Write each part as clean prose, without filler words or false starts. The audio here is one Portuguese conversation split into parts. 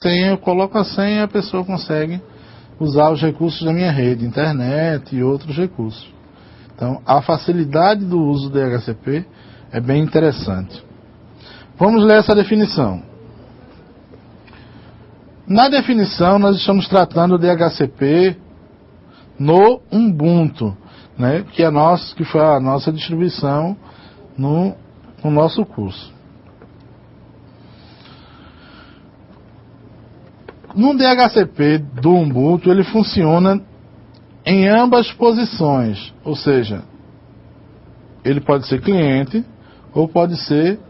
senha, eu coloco a senha e a pessoa consegue usar os recursos da minha rede, internet e outros recursos. Então, a facilidade do uso do DHCP é bem interessante. Vamos ler essa definição. Na definição, nós estamos tratando o DHCP no Ubuntu, né, que foi a nossa distribuição no nosso curso. No DHCP do Ubuntu, ele funciona em ambas posições, ou seja, ele pode ser cliente ou pode ser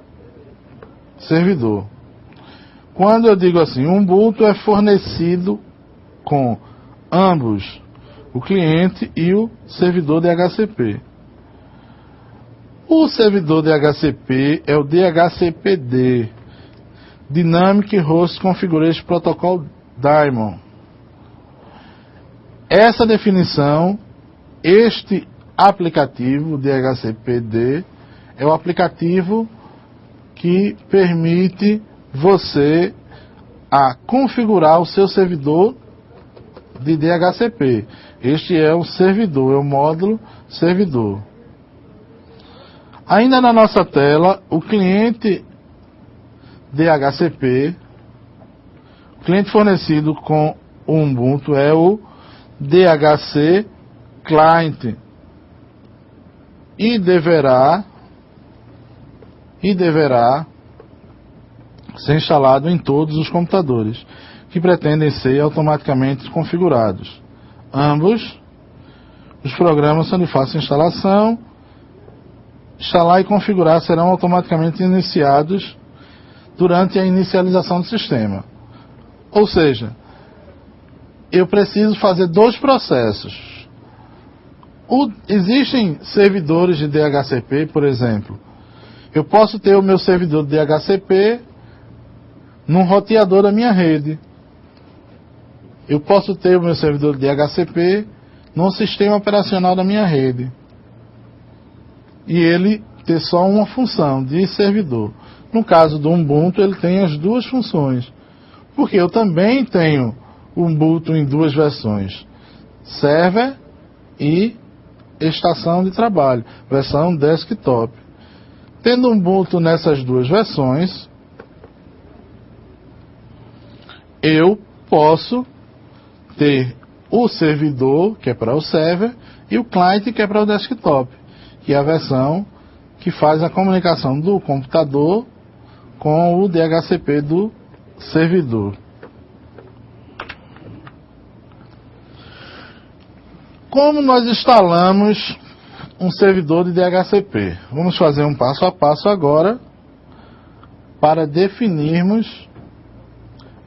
servidor. Quando eu digo assim, o Ubuntu é fornecido com ambos, o cliente e o servidor DHCP. O servidor DHCP é o DHCPD, Dynamic Host Configuration Protocol Daemon. Essa definição, este aplicativo DHCPD, é o aplicativo que permite você a configurar o seu servidor de DHCP. Este é o servidor, é o módulo servidor. Ainda na nossa tela, o cliente DHCP, o cliente fornecido com o Ubuntu é o DHC Client e deverá ser instalado em todos os computadores que pretendem ser automaticamente configurados. Ambos os programas são de fácil instalação. Instalar e configurar serão automaticamente iniciados durante a inicialização do sistema. Ou seja, eu preciso fazer dois processos. Existem servidores de DHCP, por exemplo. Eu posso ter o meu servidor de DHCP num roteador da minha rede. Eu posso ter o meu servidor de DHCP num sistema operacional da minha rede. E ele ter só uma função de servidor. No caso do Ubuntu, ele tem as duas funções. Porque eu também tenho o Ubuntu em duas versões. Server e estação de trabalho. Versão desktop. Tendo o Ubuntu nessas duas versões, eu posso ter o servidor, que é para o server, e o client, que é para o desktop, que é a versão que faz a comunicação do computador com o DHCP do servidor. Como nós instalamos um servidor de DHCP? Vamos fazer um passo a passo agora para definirmos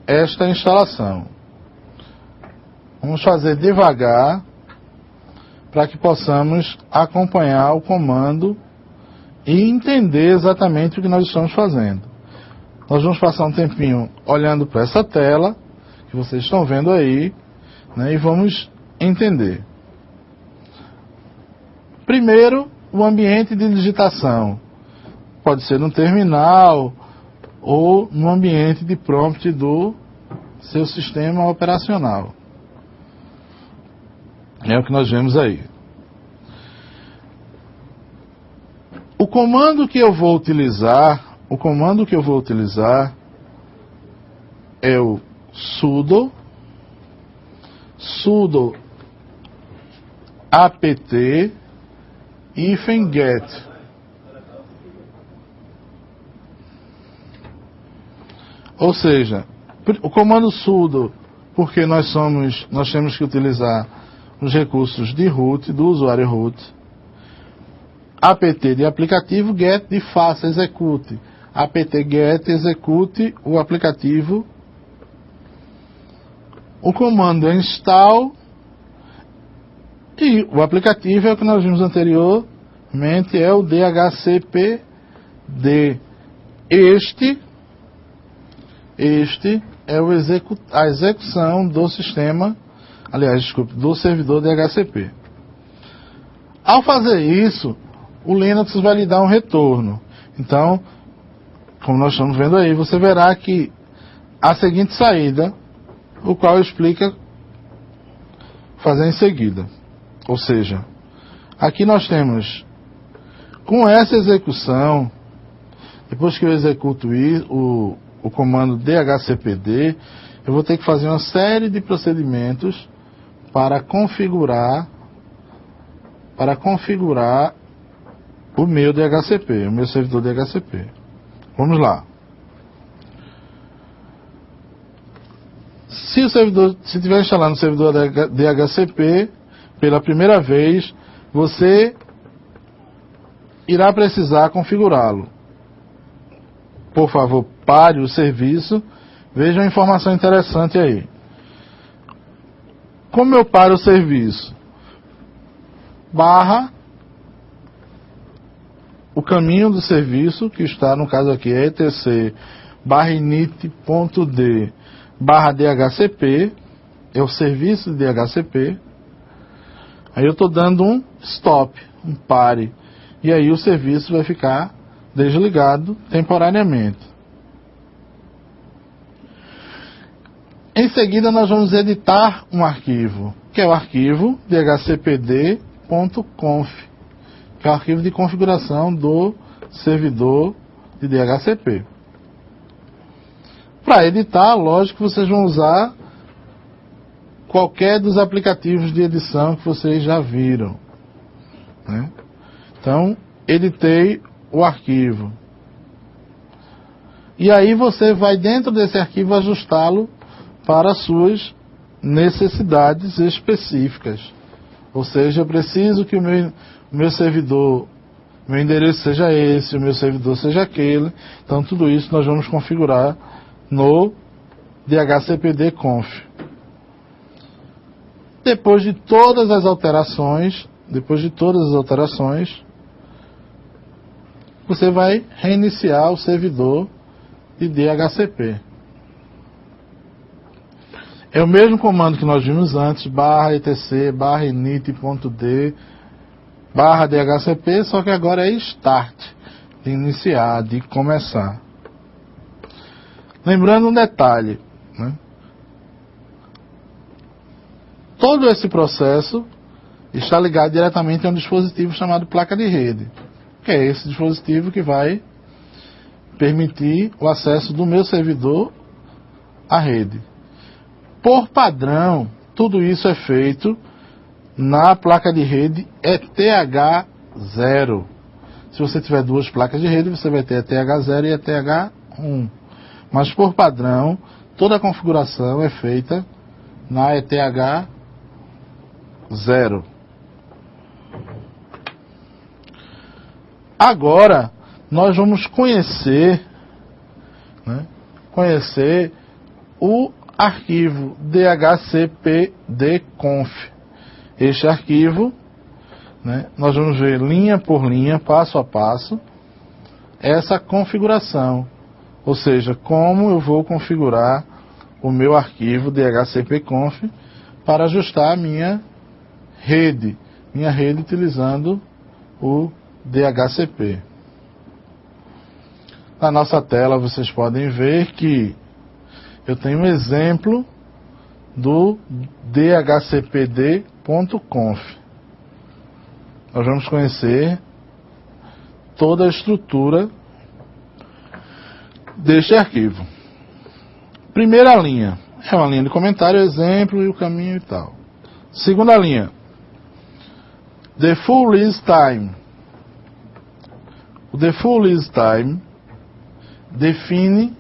esta instalação. Vamos fazer devagar para que possamos acompanhar o comando e entender exatamente o que nós estamos fazendo. Nós vamos passar um tempinho olhando para essa tela que vocês estão vendo aí, né, e vamos entender. Primeiro, o ambiente de digitação. Pode ser no terminal ou no ambiente de prompt do seu sistema operacional. É o que nós vemos aí. O comando que eu vou utilizar é o sudo apt -get. Ou seja, o comando sudo, porque nós temos que utilizar os recursos de root, do usuário root, apt de aplicativo, get de faça, execute, apt-get execute o aplicativo. O comando é install, e o aplicativo é o que nós vimos anteriormente, é o DHCPD. Este é a execução do sistema, do servidor DHCP. Ao fazer isso, o Linux vai lhe dar um retorno. Então, como nós estamos vendo aí, você verá que a seguinte saída, o qual explica fazer em seguida. Ou seja, aqui nós temos, com essa execução, depois que eu executo o comando dhcpd, eu vou ter que fazer uma série de procedimentos para configurar o meu DHCP, o meu servidor DHCP. Vamos lá. Se estiver instalando o servidor DHCP pela primeira vez, você irá precisar configurá-lo. Por favor, pare o serviço. Veja uma informação interessante aí. Como eu paro o serviço? Barra o caminho do serviço, que está, no caso aqui, é etc init.d /dhcp, é o serviço de DHCP. Aí eu estou dando um stop, um pare, e aí o serviço vai ficar desligado temporariamente. Em seguida nós vamos editar um arquivo, que é o arquivo dhcpd.conf, que é o arquivo de configuração do servidor de DHCP. Para editar, lógico que vocês vão usar qualquer dos aplicativos de edição que vocês já viram, né? Então, editei o arquivo. E aí você vai dentro desse arquivo ajustá-lo para as suas necessidades específicas. Ou seja, eu preciso que o meu servidor, meu endereço seja esse, o meu servidor seja aquele. Então tudo isso nós vamos configurar no dhcpd-conf. Depois de todas as alterações, você vai reiniciar o servidor de DHCP. É o mesmo comando que nós vimos antes, /etc init.d /dhcp, só que agora é start, de iniciar, de começar. Lembrando um detalhe, né? Todo esse processo está ligado diretamente a um dispositivo chamado placa de rede, que é esse dispositivo que vai permitir o acesso do meu servidor à rede. Por padrão, tudo isso é feito na placa de rede ETH0. Se você tiver duas placas de rede, você vai ter ETH0 e ETH1. Mas por padrão, toda a configuração é feita na ETH0. Agora, nós vamos conhecer o arquivo dhcpd-conf. Este arquivo, nós vamos ver linha por linha, passo a passo, essa configuração. Ou seja, como eu vou configurar o meu arquivo dhcp-conf para ajustar a minha rede utilizando o DHCP. Na nossa tela vocês podem ver que eu tenho um exemplo do dhcpd.conf. Nós vamos conhecer toda a estrutura deste arquivo. Primeira linha é uma linha de comentário, exemplo e o caminho e tal. Segunda linha, the full release time. O the full release time define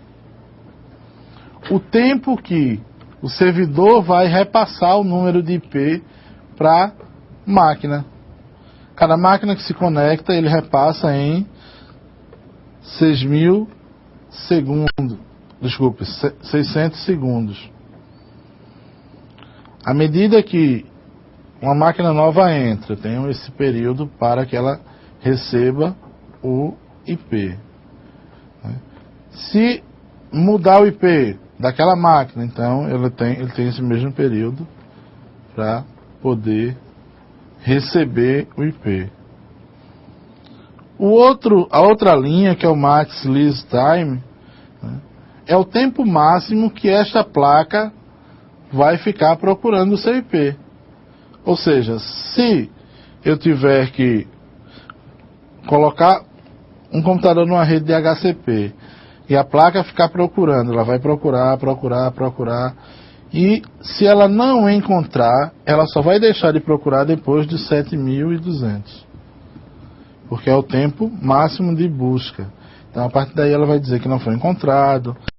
o tempo que o servidor vai repassar o número de IP para máquina. Cada máquina que se conecta, ele repassa em 600 segundos. À medida que uma máquina nova entra, tem esse período para que ela receba o IP. Se mudar o IP daquela máquina, então ele tem esse mesmo período para poder receber o IP. A outra linha, que é o Max Release Time, é o tempo máximo que esta placa vai ficar procurando o seu IP. Ou seja, se eu tiver que colocar um computador numa rede de HCP e a placa ficar procurando, ela vai procurar, e se ela não encontrar, ela só vai deixar de procurar depois de 7.200, porque é o tempo máximo de busca. Então a partir daí ela vai dizer que não foi encontrado.